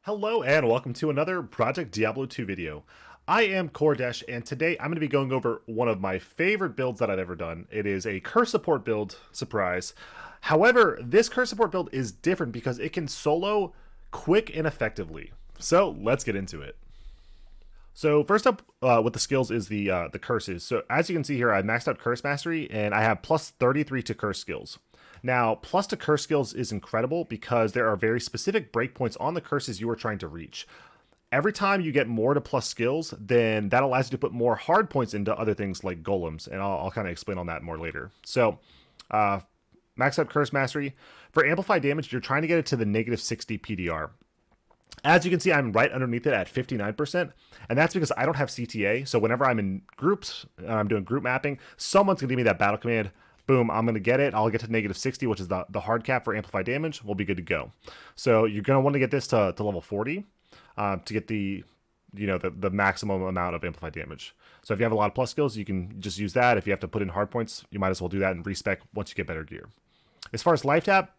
Hello and welcome to another Project Diablo 2 video. I am Kordesh and today I'm going to be going over one of my favorite builds that I've ever done. It is a curse support build, surprise. However, this curse support build is different because it can solo quick and effectively. So let's get into it. So first up with the skills is the curses. So as you can see here, I maxed out Curse Mastery and I have plus 33 to curse skills. Now, plus to curse skills is incredible because there are very specific breakpoints on the curses you are trying to reach. Every time you get more to plus skills, then that allows you to put more hard points into other things like golems, and I'll kind of explain on that more later. So, max out Curse Mastery. For amplified damage, you're trying to get it to the negative 60 PDR. As you can see, I'm right underneath it at 59%, and that's because I don't have CTA, so whenever I'm in groups, I'm doing group mapping, someone's going to give me that battle command. Boom, I'm going to get it. I'll get to negative 60, which is the hard cap for amplified damage. We'll be good to go. So you're going to want to get this to level 40 to get the maximum amount of amplified damage. So if you have a lot of plus skills, you can just use that. If you have to put in hard points, you might as well do that and respec once you get better gear. As far as life tap,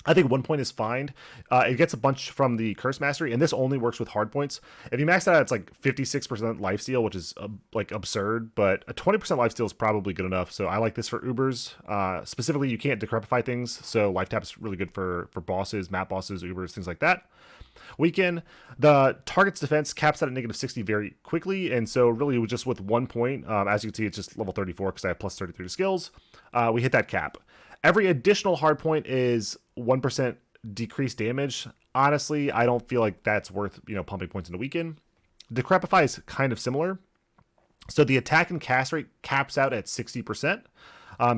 I think 1 point is fine. It gets a bunch from the Curse Mastery, and this only works with hard points. If you max that out, it's like 56% lifesteal, which is like absurd, but a 20% lifesteal is probably good enough. So I like this for Ubers. Specifically, you can't decrepify things, so life tap is really good for bosses, map bosses, Ubers, things like that. Weaken, the target's defense caps out at negative 60 very quickly, and so really just with 1 point, as you can see, it's just level 34 because I have plus 33 to skills, we hit that cap. Every additional hard point is 1% decreased damage. Honestly, I don't feel like that's worth, pumping points into weaken. Decrepify is kind of similar. So the attack and cast rate caps out at 60%.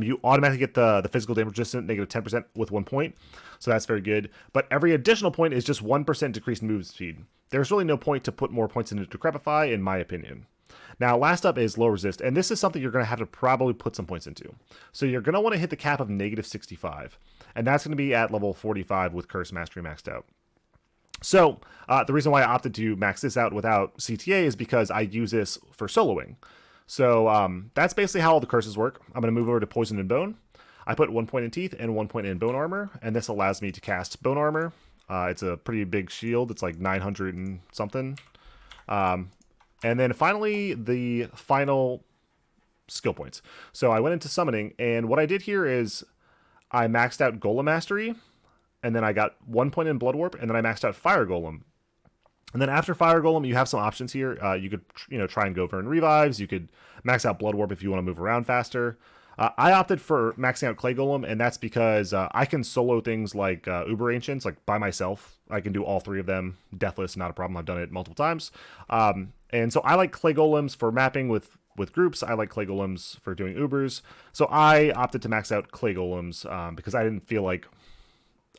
You automatically get the physical damage resistant, negative 10% with 1 point. So that's very good. But every additional point is just 1% decreased move speed. There's really no point to put more points into Decrepify, in my opinion. Now, last up is low resist, and this is something you're going to have to probably put some points into. So you're going to want to hit the cap of negative 65, and that's going to be at level 45 with Curse Mastery maxed out. So the reason why I opted to max this out without CTA is because I use this for soloing. So that's basically how all the curses work. I'm going to move over to Poison and Bone. I put 1 point in Teeth and 1 point in Bone Armor, and this allows me to cast Bone Armor. It's a pretty big shield. It's like 900 and something. And then finally, the final skill points. So I went into summoning, and what I did here is I maxed out Golem Mastery, and then I got 1 point in Blood Warp, and then I maxed out Fire Golem. And then after Fire Golem, you have some options here. You could, try and go for revives. You could max out Blood Warp if you want to move around faster. I opted for maxing out Clay Golem, and that's because I can solo things like Uber Ancients, like by myself. I can do all three of them. Deathless, not a problem. I've done it multiple times. And so I like Clay Golems for mapping with groups. I like Clay Golems for doing Ubers. So I opted to max out Clay Golems because I didn't feel like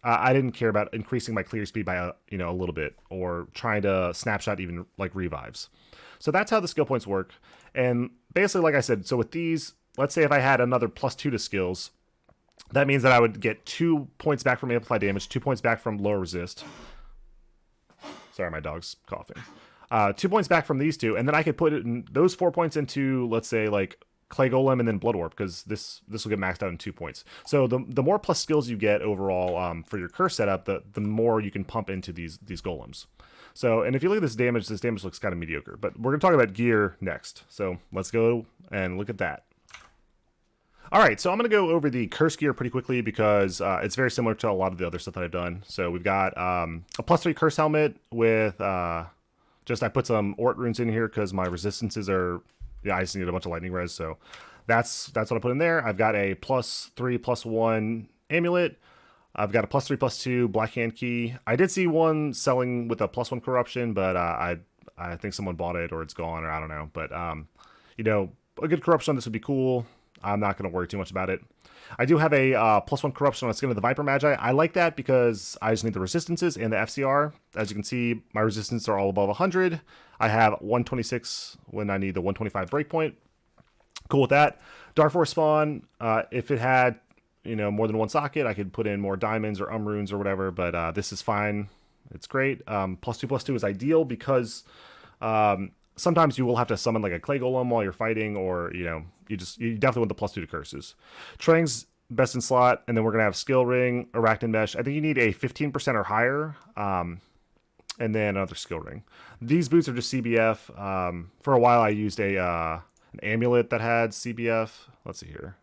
I didn't care about increasing my clear speed by a little bit or trying to snapshot even like revives. So that's how the skill points work. And basically, like I said, so with these, let's say if I had another +2 to skills, that means that I would get 2 points back from amplified damage, 2 points back from low resist. Sorry, my dog's coughing. 2 points back from these two, and then I could put it in those 4 points into, let's say, like Clay Golem and then Blood Warp, because this will get maxed out in 2 points. So the more plus skills you get overall for your curse setup, the more you can pump into these golems. So, and if you look at this damage looks kind of mediocre, but we're going to talk about gear next. So let's go and look at that. All right, so I'm going to go over the curse gear pretty quickly because it's very similar to a lot of the other stuff that I've done. So we've got a +3 curse helmet with I put some Ort runes in here because my resistances are, I just need a bunch of lightning res, so that's what I put in there. I've got a +3/+1 amulet. I've got a +3/+2 black hand key. I did see one selling with a +1 corruption, but I think someone bought it or it's gone or I don't know. But a good corruption on this would be cool. I'm not going to worry too much about it. I do have a +1 corruption on Skin of the Viper Magi. I like that because I just need the resistances and the FCR. As you can see, my resistances are all above 100. I have 126 when I need the 125 breakpoint. Cool with that. Dark Force spawn, if it had more than one socket, I could put in more diamonds or runes or whatever, but this is fine. It's great. +2/+2 is ideal because sometimes you will have to summon like a Clay Golem while you're fighting, or you definitely want the +2 to curses. Trang's best in slot, and then we're gonna have Skill Ring, Arachnid Mesh. I think you need a 15% or higher, and and then another skill ring. These boots are just CBF. For a while, I used an amulet that had CBF. Let's see here.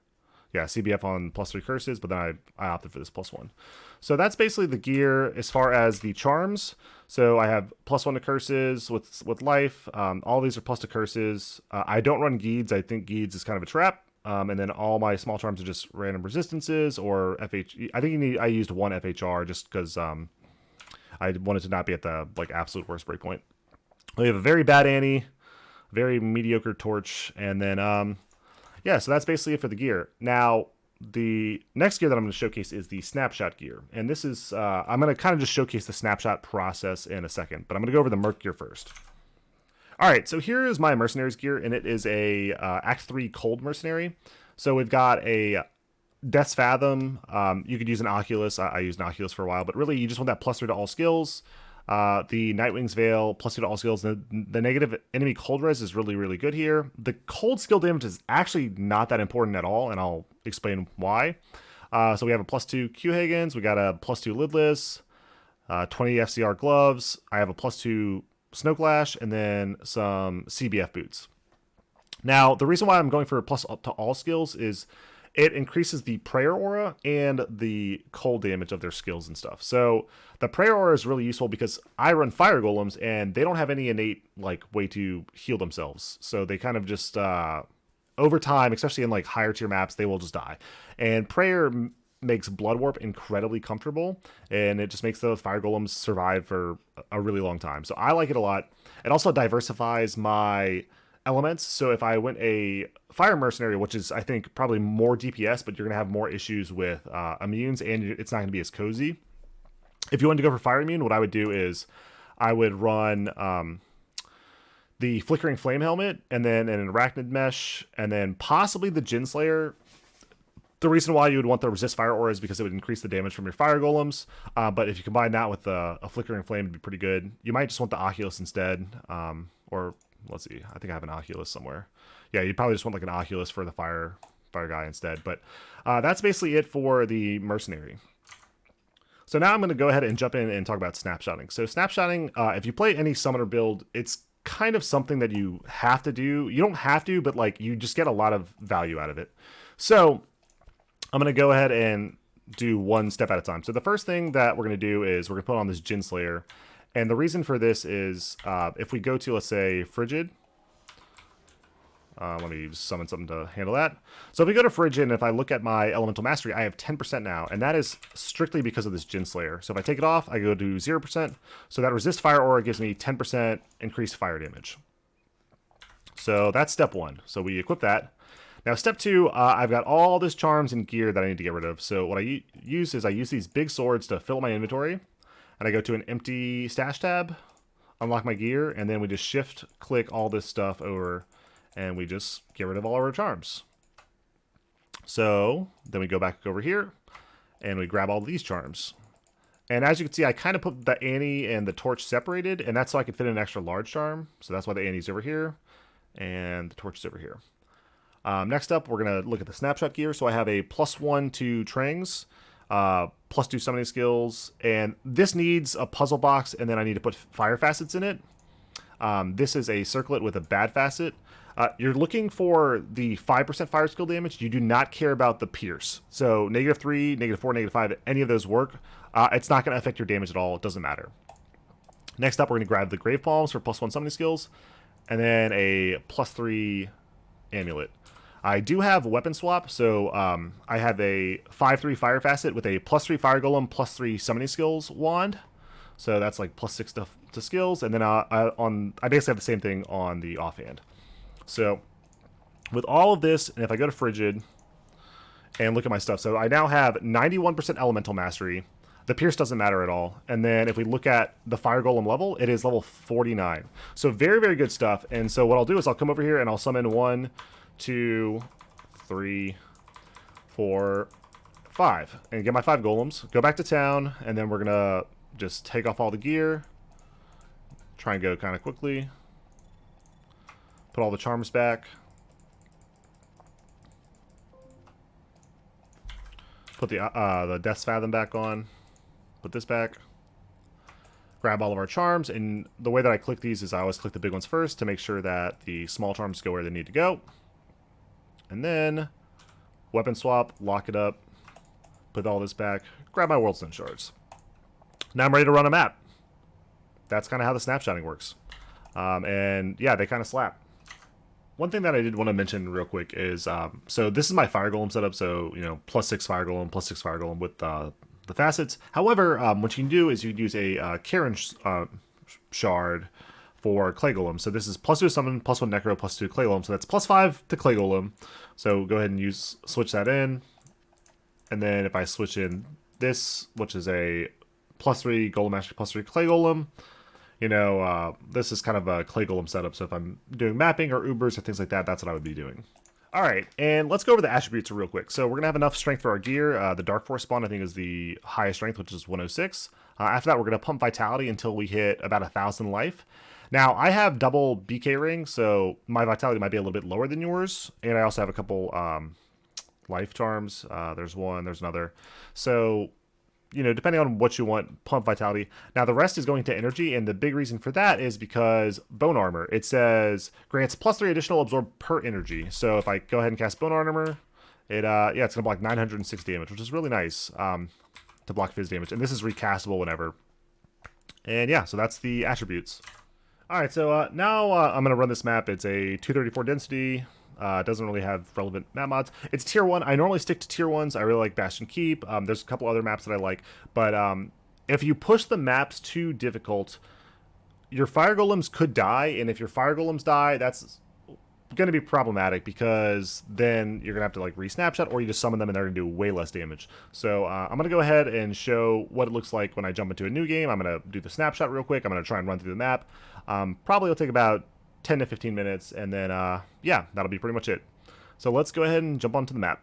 Yeah, CBF on +3 curses, but then I opted for this +1. So that's basically the gear as far as the charms. So I have +1 to curses with life. All these are plus to curses. I don't run Geeds. I think Geeds is kind of a trap. And then all my small charms are just random resistances or FH. I think I used one FHR just because I wanted to not be at the like absolute worst breakpoint. We have a very bad Annie, very mediocre Torch, and then yeah, so that's basically it for the gear. Now, the next gear that I'm going to showcase is the snapshot gear. And this is, I'm going to kind of just showcase the snapshot process in a second, but I'm going to go over the Merc gear first. All right, so here is my Mercenaries gear, and it is a Act 3 Cold Mercenary. So we've got a Death's Fathom. You could use an Oculus. I used an Oculus for a while, but really you just want that +3 to all skills. The Nightwing's Veil, +2 to all skills. The negative enemy cold res is really, really good here. The cold skill damage is actually not that important at all, and I'll explain why. So we have a +2 Q-Hagens, we got a +2 Lidless, 20 FCR gloves, I have a +2 Snowclash, and then some CBF boots. Now, the reason why I'm going for +to all skills is it increases the prayer aura and the cold damage of their skills and stuff. So the prayer aura is really useful because I run fire golems and they don't have any innate like way to heal themselves. So they kind of just over time, especially in like higher tier maps, they will just die. And prayer makes blood warp incredibly comfortable, and it just makes the fire golems survive for a really long time. So I like it a lot. It also diversifies my elements. So if I went a fire mercenary, which is I think probably more DPS, but you're gonna have more issues with immunes, and it's not gonna be as cozy. If you wanted to go for fire immune, what I would do is I would run the flickering flame helmet, and then an arachnid mesh, and then possibly the Jin Slayer. The reason why you would want the resist fire aura is because it would increase the damage from your fire golems. But if you combine that with a flickering flame, it'd be pretty good. You might just want the Oculus instead, or let's see, I think I have an Oculus somewhere. Yeah, you'd probably just want like an Oculus for the fire guy instead. But that's basically it for the mercenary. So now I'm going to go ahead and jump in and talk about snapshotting. So snapshotting, if you play any summoner build, it's kind of something that you have to do. You don't have to, but like you just get a lot of value out of it. So I'm going to go ahead and do one step at a time. So the first thing that we're going to do is we're going to put on this Jin Slayer. And the reason for this is if we go to, let's say, Frigid. Let me summon something to handle that. So if we go to Frigid, and if I look at my Elemental Mastery, I have 10% now. And that is strictly because of this Jin Slayer. So if I take it off, I go to 0%. So that Resist Fire Aura gives me 10% increased fire damage. So that's step one. So we equip that. Now, step two, I've got all this charms and gear that I need to get rid of. So what I use is I use these big swords to fill my inventory. And I go to an empty stash tab, unlock my gear, and then we just shift click all this stuff over, and we just get rid of all our charms. So then we go back over here, and we grab all these charms. And as you can see, I kind of put the Annie and the Torch separated, and that's so I could fit in an extra large charm. So that's why the Annie's over here, and the Torch is over here. Next up, we're going to look at the snapshot gear. So I have a +1 to Trangs, +2 summoning skills, and this needs a puzzle box, and then I need to put fire facets in it. This is a circlet with a bad facet. You're looking for the 5% fire skill damage. You do not care about the pierce. So -3, -4, -5, any of those work. It's not going to affect your damage at all. It doesn't matter. Next up, we're going to grab the Grave Palms for +1 summoning skills, and then a +3 amulet. I do have weapon swap, so I have a 5/3 fire facet with a +3 fire golem, +3 summoning skills wand. So that's like +6 to skills, and then I basically have the same thing on the offhand. So with all of this, and if I go to Frigid and look at my stuff, so I now have 91% elemental mastery. The pierce doesn't matter at all. And then if we look at the fire golem level, it is level 49. So very, very good stuff. And so what I'll do is I'll come over here and I'll summon 1, 2, 3, 4, 5, and get my 5 golems, go back to town, and then we're gonna just take off all the gear, try and go kind of quickly, put all the charms back, put the Death's Fathom back on, put this back, grab all of our charms, and the way that I click these is I always click the big ones first to make sure that the small charms go where they need to go. And then weapon swap, lock it up, put all this back, grab my world stone shards. Now I'm ready to run a map. That's kind of how the snapshotting works. And yeah, they kind of slap. One thing that I did want to mention real quick is, so this is my fire golem setup, so, you know, +6 fire golem, +6 fire golem with the facets. However, what you can do is you can use a Karen shard for clay golem. So this is +2 summon, +1 necro, +2 clay golem. So that's +5 to clay golem. So go ahead and switch that in. And then if I switch in this, which is a +3 golem master, +3 clay golem, you know, this is kind of a clay golem setup. So if I'm doing mapping or ubers or things like that, that's what I would be doing. All right, and let's go over the attributes real quick. So we're going to have enough strength for our gear. The Dark Force spawn, I think, is the highest strength, which is 106. After that, we're going to pump Vitality until we hit about 1,000 life. Now, I have double BK ring, so my Vitality might be a little bit lower than yours. And I also have a couple life charms. There's one, there's another. So, you know, depending on what you want, pump Vitality. Now, the rest is going to energy, and the big reason for that is because Bone Armor. It says grants +3 additional absorb per energy. So if I go ahead and cast Bone Armor, it's going to block 906 damage, which is really nice to block Fizz damage. And this is recastable whenever. And yeah, so that's the attributes. All right, so now I'm going to run this map. It's a 234 density. It doesn't really have relevant map mods. It's tier 1. I normally stick to tier 1s. I really like Bastion Keep. There's a couple other maps that I like. But if you push the maps too difficult, your fire golems could die. And if your fire golems die, that's going to be problematic because then you're going to have to like re-snapshot, or you just summon them and they're going to do way less damage. So I'm going to go ahead and show what it looks like when I jump into a new game. I'm going to do the snapshot real quick. I'm going to try and run through the map. Probably will take about 10 to 15 minutes, and then, yeah, that'll be pretty much it. So let's go ahead and jump onto the map.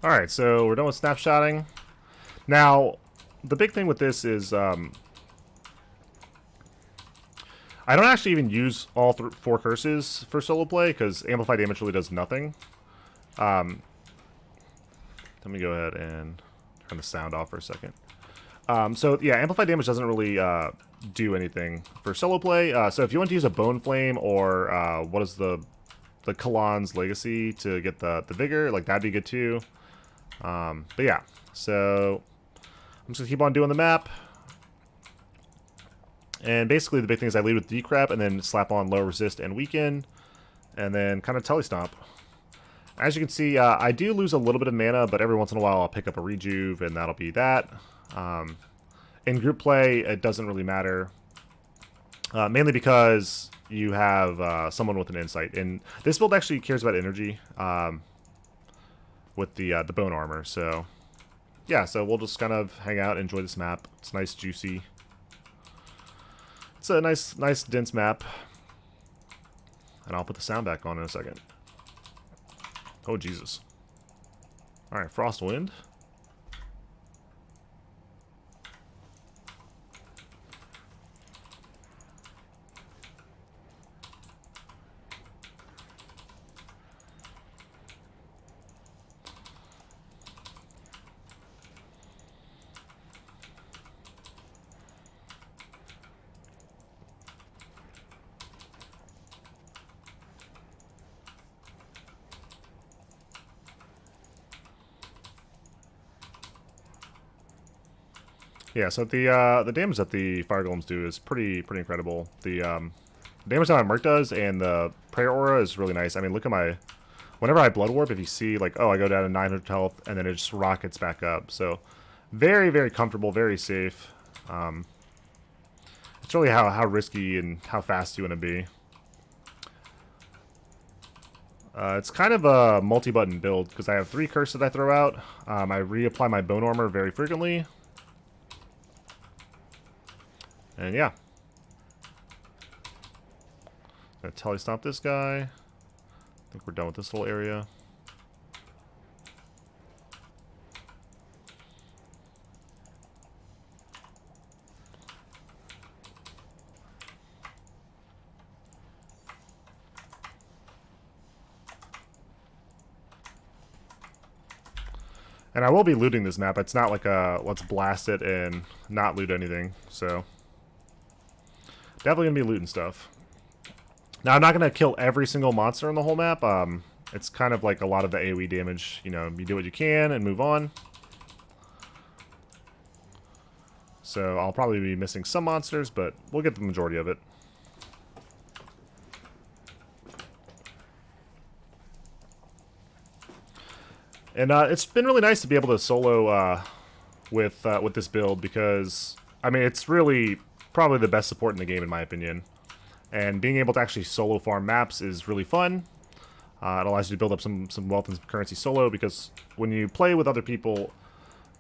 Alright, so we're done with snapshotting. Now, the big thing with this is I don't actually even use all 4 curses for solo play because amplify damage really does nothing. Let me go ahead and turn the sound off for a second. So yeah, amplify damage doesn't really do anything for solo play. So if you want to use a Bone Flame or what is the Kalan's Legacy to get the vigor, like that'd be good too. But yeah, so I'm just gonna keep on doing the map. And basically the big thing is I lead with decrep and then slap on low resist and weaken, and then kind of telestomp. As you can see, I do lose a little bit of mana, but every once in a while I'll pick up a rejuve, and that'll be that. In group play, it doesn't really matter, mainly because you have someone with an insight. And this build actually cares about energy with the bone armor. So yeah, so we'll just kind of hang out, enjoy this map. It's nice, juicy. It's a nice dense map. And I'll put the sound back on in a second. Oh, Jesus. Alright, Frostwind. Yeah, so the damage that the fire golems do is pretty incredible. The damage that my Merc does and the prayer aura is really nice. I mean, look at my... Whenever I blood warp, if you see, like, oh, I go down to 900 health, and then it just rockets back up. So, very comfortable, very safe. It's really how risky and how fast you want to be. It's kind of a multi-button build, because I have 3 curse that I throw out. I reapply my bone armor very frequently. And yeah. Gonna telestomp this guy. I think we're done with this little area. And I will be looting this map. It's not like a let's blast it and not loot anything. So definitely gonna be looting stuff. Now I'm not gonna kill every single monster on the whole map. It's kind of like a lot of the AoE damage. You know, you do what you can and move on. So I'll probably be missing some monsters, but we'll get the majority of it. And it's been really nice to be able to solo with this build because, I mean, it's really probably the best support in the game in my opinion. And being able to actually solo farm maps is really fun. It allows you to build up some wealth and currency solo because when you play with other people,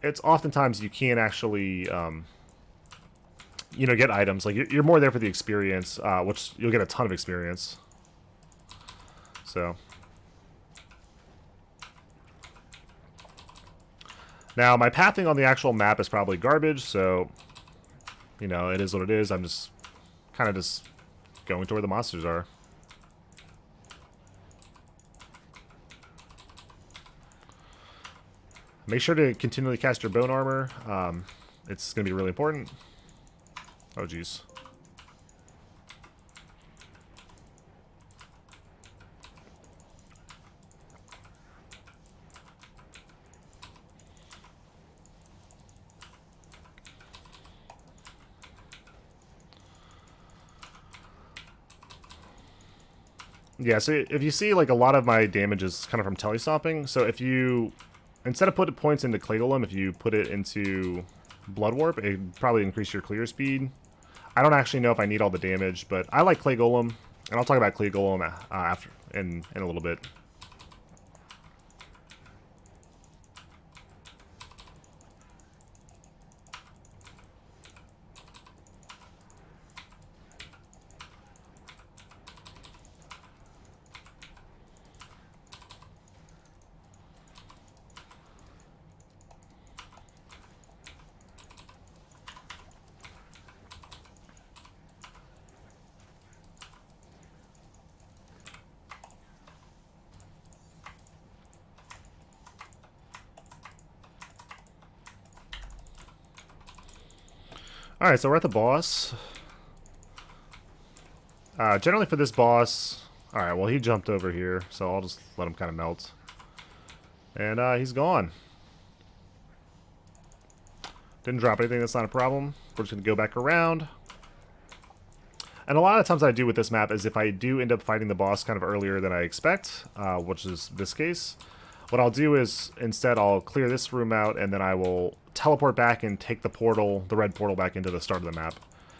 it's oftentimes you can't actually, you know, get items. Like, you're more there for the experience, which you'll get a ton of experience. So... Now, my pathing on the actual map is probably garbage, so, you know, it is what it is. I'm just kind of just going to where the monsters are. Make sure to continually cast your bone armor. It's going to be really important. Oh, jeez. Yeah, so if you see, like, a lot of my damage is kind of from telestomping. So if you, instead of putting points into Clay Golem, if you put it into Blood Warp, it'd probably increase your clear speed. I don't actually know if I need all the damage, but I like Clay Golem, and I'll talk about Clay Golem after in a little bit. Alright, so we're at the boss. Generally for this boss... Alright, well he jumped over here, so I'll just let him kind of melt. And he's gone. Didn't drop anything, that's not a problem. We're just going to go back around. And a lot of times I do with this map is if I do end up fighting the boss kind of earlier than I expect, which is this case, what I'll do is instead I'll clear this room out and then I will teleport back and take the portal, the red portal, back into the start of the map.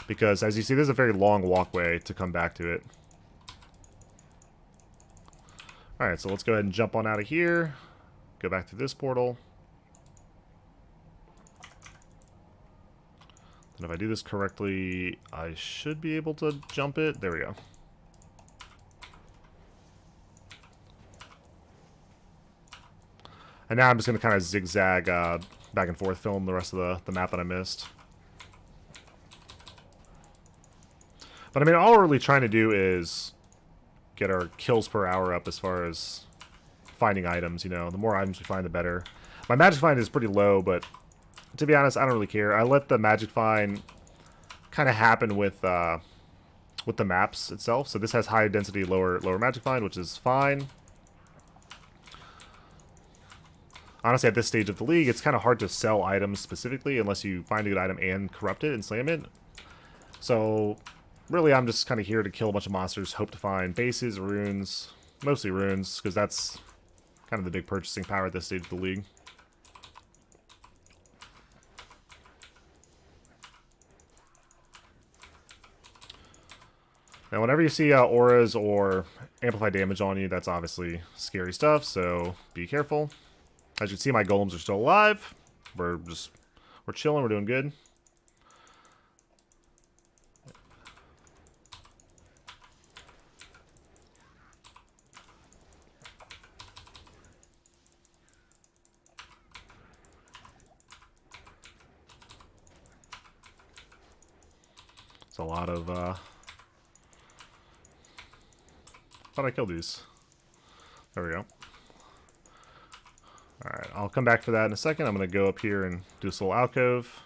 Because as you see, there's a very long walkway to come back to it. Alright, so let's go ahead and jump on out of here. Go back to this portal. And if I do this correctly, I should be able to jump it. There we go. And now I'm just going to kind of zigzag back and forth, film the rest of the map that I missed. But I mean, all we're really trying to do is get our kills per hour up as far as finding items, you know. The more items we find, the better. My magic find is pretty low, but to be honest, I don't really care. I let the magic find kind of happen with the maps itself. So this has high density, lower magic find, which is fine. honestly, at this stage of the league, it's kind of hard to sell items specifically unless you find a good item and corrupt it and slam it. So, really, I'm just kind of here to kill a bunch of monsters, hope to find bases, runes, mostly runes, because that's kind of the big purchasing power at this stage of the league. Now, whenever you see auras or amplify damage on you, that's obviously scary stuff, so be careful. As you can see, my golems are still alive. We're chilling, we're doing good. It's a lot of, thought I killed these. There we go. Alright, I'll come back for that in a second. I'm going to go up here and do this little alcove.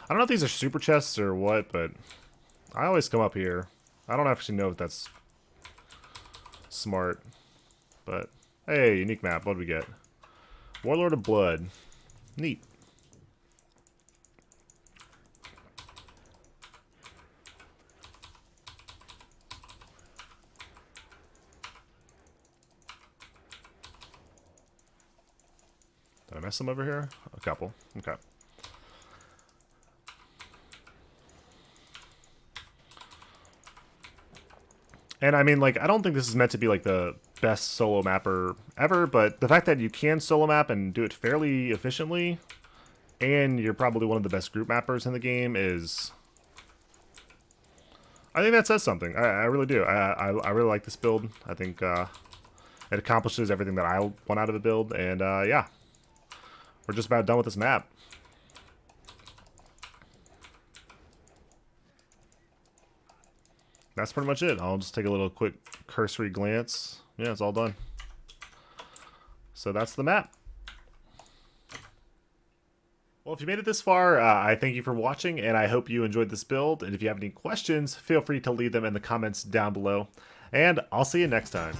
I don't know if these are super chests or what, but I always come up here. I don't actually know if that's smart, but hey, unique map. What do we get? Warlord of Blood. Neat. Did I miss them over here? A couple. Okay. And I mean, like, I don't think this is meant to be like the best solo mapper ever, but the fact that you can solo map and do it fairly efficiently, and you're probably one of the best group mappers in the game is... I think that says something. I really do. I really like this build. I think it accomplishes everything that I want out of a build, and yeah. We're just about done with this map. That's pretty much it. I'll just take a little quick cursory glance. Yeah, it's all done. So that's the map. Well, if you made it this far, I thank you for watching, and I hope you enjoyed this build. And if you have any questions, feel free to leave them in the comments down below. And I'll see you next time.